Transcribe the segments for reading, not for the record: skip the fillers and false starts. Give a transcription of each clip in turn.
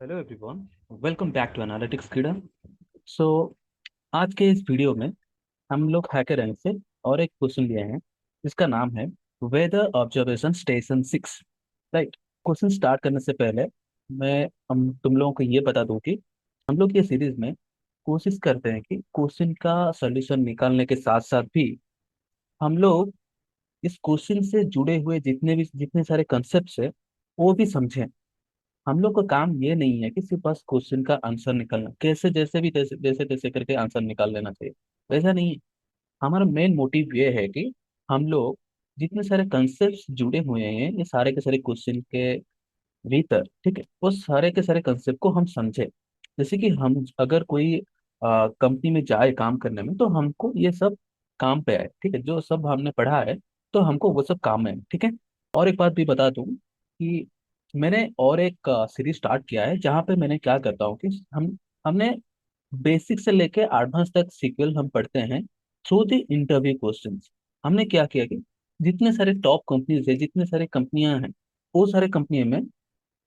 Hello everyone, welcome back to analytics Keeda. So आज के इस वीडियो में हम लोग हैकर रैंक से और एक क्वेश्चन लिए हैं जिसका नाम है weather observation station 6। Right. Question start करने से पहले मैं हम तुम लोगों को ये बता दूं कि हम लोग ये सीरीज में कोशिश करते हैं कि क्वेश्चन का सॉल्यूशन निकालने के साथ साथ भी हम लोग इस क्वेश्चन से जुड़े हुए जितने सारे कंसेप्ट है वो भी समझें। हम लोग का काम ये नहीं है कि सिर्फ बस क्वेश्चन का आंसर निकालना, कैसे जैसे भी जैसे तैसे करके आंसर निकाल लेना चाहिए, वैसा नहीं है। हमारा मेन मोटिव ये है कि हम लोग जितने सारे कंसेप्ट जुड़े हुए हैं ये सारे के सारे क्वेश्चन के भीतर, ठीक है, वो सारे के सारे कंसेप्ट को हम समझे। जैसे कि हम अगर कोई कंपनी में जाए काम करने में तो हमको ये सब काम पे आए, ठीक है, जो सब हमने पढ़ा है तो हमको वो सब काम में है, ठीक है। और एक बात भी बता दूं कि मैंने और एक सीरीज स्टार्ट किया है जहाँ पे मैंने क्या करता हूँ कि हमने बेसिक से लेके एडवांस तक सीक्वल हम पढ़ते हैं थ्रू द इंटरव्यू क्वेश्चंस। हमने क्या किया कि जितने सारे टॉप कंपनीज है, जितने सारे कंपनियां हैं, वो सारे कंपनियों में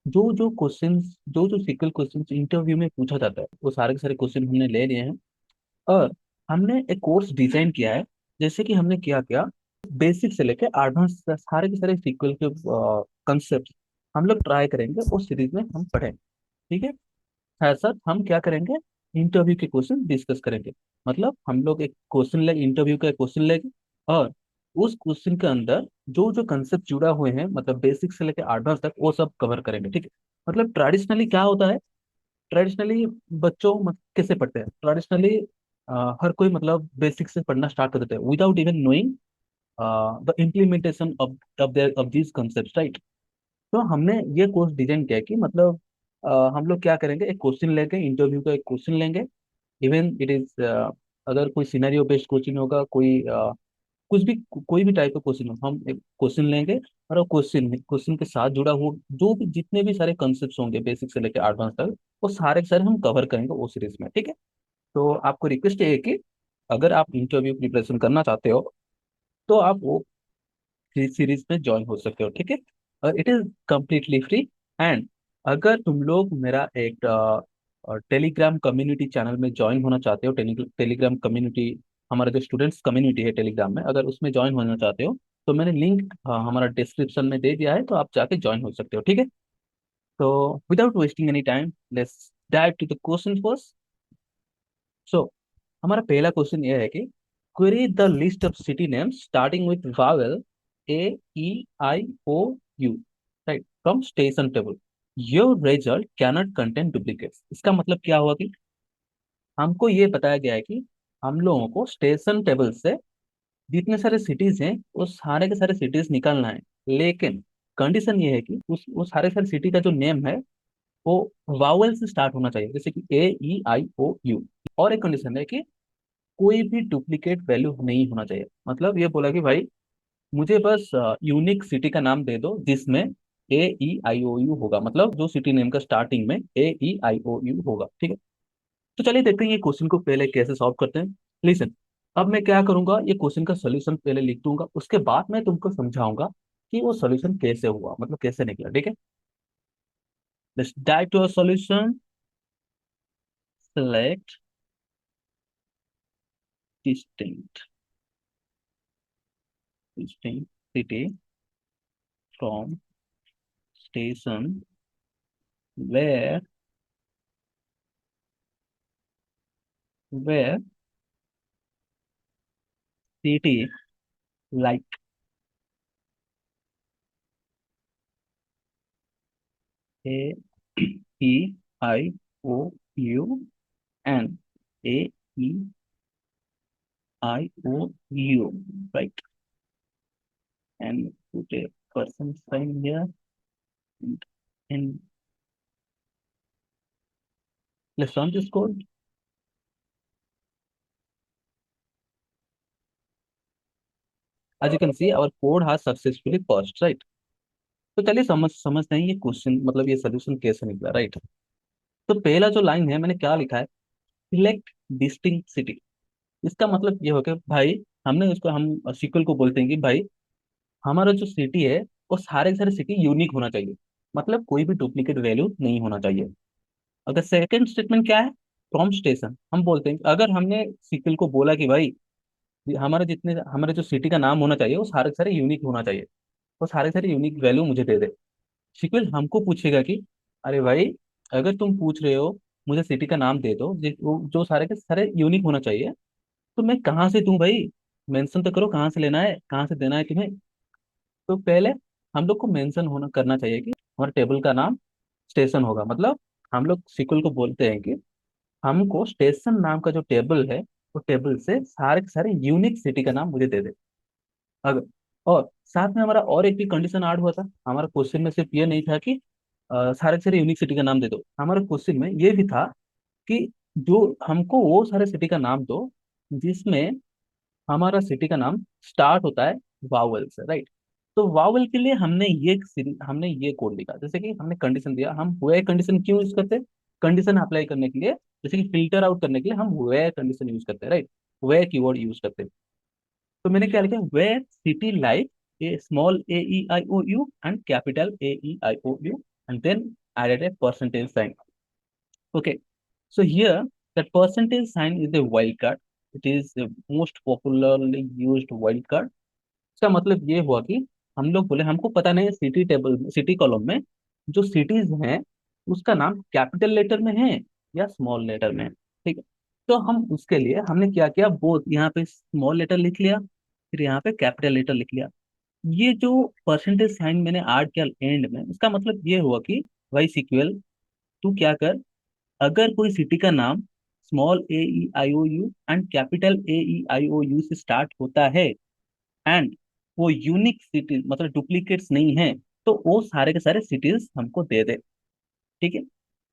जो जो क्वेश्चंस, जो जो सीक्वल क्वेश्चंस इंटरव्यू में पूछा जाता है वो सारे के सारे क्वेश्चन हमने ले लिए हैं। और हमने एक कोर्स डिजाइन किया है। जैसे कि हमने क्या किया, बेसिक से लेके एडवांस सारे के सारे सीक्वल के कंसेप्ट हम लोग ट्राई करेंगे उस सीरीज में हम पढ़ें, ठीक है। ऐसा हम क्या करेंगे, इंटरव्यू के क्वेश्चन डिस्कस करेंगे। मतलब हम लोग एक क्वेश्चन लेंगे, इंटरव्यू का क्वेश्चन लेंगे, और उस क्वेश्चन के अंदर जो जो कंसेप्ट जुड़ा हुए हैं, मतलब बेसिक से लेकर एडवांस तक, वो सब कवर करेंगे, ठीक है। मतलब ट्रेडिशनली क्या होता है, ट्रेडिशनली बच्चों कैसे पढ़ते हैं ट्रेडिशनली, हर कोई मतलब बेसिक से पढ़ना स्टार्ट कर देते हैं without even knowing the implementation of these concept, right. तो हमने ये कोर्स डिजाइन किया है कि मतलब हम लोग क्या करेंगे, एक क्वेश्चन लेंगे, इंटरव्यू का एक क्वेश्चन लेंगे। इवन इट इज अगर कोई सिनेरियो बेस्ड क्वेश्चन होगा, कुछ भी कोई भी टाइप का क्वेश्चन हो, हम एक क्वेश्चन लेंगे और वो क्वेश्चन क्वेश्चन के साथ जुड़ा हुआ जो भी जितने भी सारे कंसेप्ट होंगे बेसिक से लेकर एडवांस तक, वो सारे के सारे हम कवर करेंगे वो सीरीज में, ठीक है। तो आपको रिक्वेस्ट है कि अगर आप इंटरव्यू प्रिपरेशन करना चाहते हो तो आप वो सीरीज में ज्वाइन हो सकते हो, ठीक है। और it is completely free. And अगर तुम लोग मेरा एक टेलीग्राम कम्युनिटी चैनल में ज्वाइन होना चाहते हो, टेलीग्राम कम्युनिटी, हमारा जो स्टूडेंट्स कम्युनिटी है टेलीग्राम में, अगर उसमें ज्वाइन होना चाहते हो तो मैंने लिंक हमारा डिस्क्रिप्शन में दे दिया है, तो आप जाके ज्वाइन हो सकते हो, ठीक है। तो without wasting any time, let's dive to the question first. So हमारा पहला क्वेश्चन ये है कि query the list of city names starting with vowel A, E, I, O, U, right, from station table. Your result cannot contain duplicates. इसका मतलब क्या हुआ कि हमको ये बताया गया है कि हम लोगों को स्टेशन टेबल से जितने सारे सिटीज हैं वो सारे के सारे सिटीज निकालना है। लेकिन कंडीशन ये है कि उस वो सारे सारे सिटी का जो नेम है वो वावेल से स्टार्ट होना चाहिए, जैसे कि ए, ई, आई, ओ, यू। और एक कंडीशन है कि कोई भी डुप्लीकेट वैल्यू नहीं होना चाहिए। मतलब ये बोला कि भाई मुझे बस यूनिक सिटी का नाम दे दो जिसमें ए, ई, आई, ओ, यू होगा, मतलब जो सिटी नेम का स्टार्टिंग में ए, ई, आई, ओ, यू होगा, ठीक है। तो चलिए देखते हैं ये क्वेश्चन को पहले कैसे सॉल्व करते हैं। लिसन, अब मैं क्या करूंगा, ये क्वेश्चन का सोल्यूशन पहले लिख दूंगा, उसके बाद मैं तुमको समझाऊंगा कि वो सोल्यूशन कैसे हुआ, मतलब कैसे निकला, ठीक है। Let's dive to a solution. Select distinct distinct city from station where where city like A, E, I, O, U, and A, E, I, O, U, right? And put a person sign here, and let's run this code. As you can see, our code has successfully passed, right? तो चलिए समझते हैं ये question, मतलब ये solution कैसे निकला, right. तो पहला जो लाइन है मैंने क्या लिखा है, सिलेक्ट डिस्टिंक्ट सिटी। इसका मतलब ये हो गया भाई, हमने उसको हम सीक्वल को बोलते हैं कि भाई हमारा जो सिटी है वो सारे के सारे सिटी यूनिक होना चाहिए, मतलब कोई भी डुप्लीकेट वैल्यू नहीं होना चाहिए। अगर सेकंड स्टेटमेंट क्या है, फ्रॉम स्टेशन, हम बोलते हैं अगर हमने सीक्वल को बोला कि भाई हमारे जो सिटी का नाम होना चाहिए वो सारे के सारे यूनिक होना चाहिए, वो सारे सारे यूनिक वैल्यू मुझे दे दे। सीक्वल हमको पूछेगा कि अरे भाई, अगर तुम पूछ रहे हो मुझे सिटी का नाम दे दो जो सारे के सारे यूनिक होना चाहिए, तो मैं कहाँ से दूं भाई? मेंशन तो करो कहाँ से लेना है, कहाँ से देना है तुम्हें। तो पहले हम लोग को मेंशन होना करना चाहिए कि हमारे टेबल का नाम स्टेशन होगा। मतलब हम लोग सीक्वल को बोलते हैं कि हमको स्टेशन नाम का जो टेबल है, वो टेबल से सारे के सारे यूनिक सिटी का नाम मुझे दे दे। अगर और साथ में हमारा और एक भी कंडीशन ऐड हुआ था, हमारा क्वेश्चन में सिर्फ ये नहीं था कि सारे के सारे यूनिक सिटी का नाम दे दो, हमारे क्वेश्चन में ये भी था कि जो हमको वो सारे सिटी का नाम दो जिसमें हमारा सिटी का नाम स्टार्ट होता है वावल से, राइट। तो वावल के लिए हमने ये कोड लिखा, जैसे कि हमने कंडीशन दिया। हम वे कंडीशन क्यों यूज करते हैं? कंडीशन अप्लाई करने के लिए, जैसे कि फिल्टर आउट करने के लिए हम वे कंडीशन यूज करते हैं, राइट। वे कीवर्ड यूज करते हैं। तो मैंने क्या लिखा, where city like a small A E I O U and capital A E I O U and then added a percentage sign. Okay, so here that percentage sign is a wildcard. It is the most popularly used wildcard. इसका मतलब ये हुआ कि हम लोग बोले हमको पता नहीं सिटी टेबल, सिटी कॉलम में जो सिटीज हैं उसका नाम कैपिटल लेटर में है या स्मॉल लेटर में है, ठीक है। तो हम उसके लिए हमने क्या किया, बोथ यहाँ पे स्मॉल लेटर लिख लिया, फिर यहाँ पे कैपिटल लेटर लिख लिया। ये जो परसेंटेज साइन मैंने ऐड किया एंड में, इसका मतलब ये हुआ कि भाई सीक्वल तू क्या कर, अगर कोई सिटी का नाम small A E I O U and capital A E I O U से स्टार्ट होता है एंड वो यूनिक सिटी मतलब डुप्लीकेट्स नहीं है, तो वो सारे के सारे सिटीज हमको दे दे, ठीक है।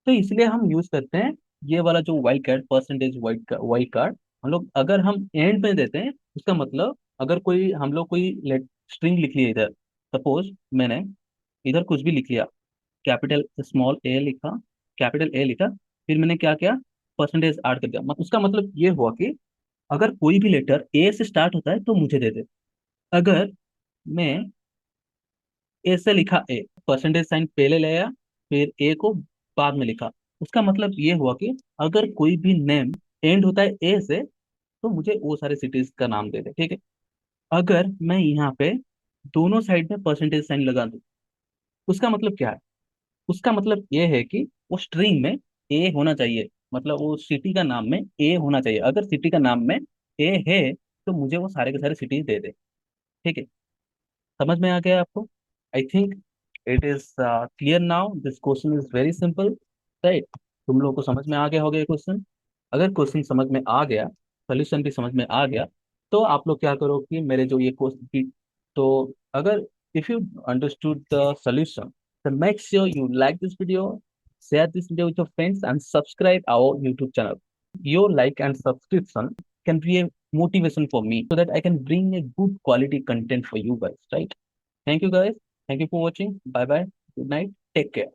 तो इसलिए हम यूज करते हैं ये वाला जो wild card, percentage wild card. हम लोग अगर हम एंड में देते हैं, उसका मतलब अगर कोई हम लोग कोई स्ट्रिंग लिख लिया इधर, सपोज मैंने इधर कुछ भी लिख लिया, कैपिटल स्मॉल ए लिखा, कैपिटल ए लिखा, फिर मैंने क्या किया, परसेंटेज ऐड कर दिया। उसका मतलब ये हुआ कि अगर कोई भी लेटर ए से स्टार्ट होता है तो मुझे दे दे। अगर मैं ए से लिखा ए, परसेंटेज साइन पहले ले आया, फिर ए को बाद में लिखा, उसका मतलब ये हुआ कि अगर कोई भी नेम एंड होता है ए से तो मुझे वो सारे सिटीज का नाम दे दे, ठीक है। अगर मैं यहाँ पे दोनों साइड में परसेंटेज साइन लगा दूं, उसका मतलब क्या है? उसका मतलब ये है कि वो स्ट्रिंग में ए होना चाहिए, मतलब वो सिटी का नाम में ए होना चाहिए। अगर सिटी का नाम में ए है तो मुझे वो सारे के सारे सिटीज दे दे, ठीक है। समझ में आ गया आपको? I think it is clear now, this question is very simple, right. तुम लोगों को समझ में आ गया होगा ये क्वेश्चन। अगर क्वेश्चन समझ में आ गया, सोल्यूशन भी समझ में आ गया, तो आप लोग क्या करो कि मेरे जो ये क्वेश्चन, तो अगर if you understood the solution, then make sure you like this video, share this video with your friends and subscribe our YouTube channel. Your like and subscription can be a motivation for me so that I can bring a good quality content for you guys, right? Thank you guys. Thank you for watching. Bye bye. Good night. Take care.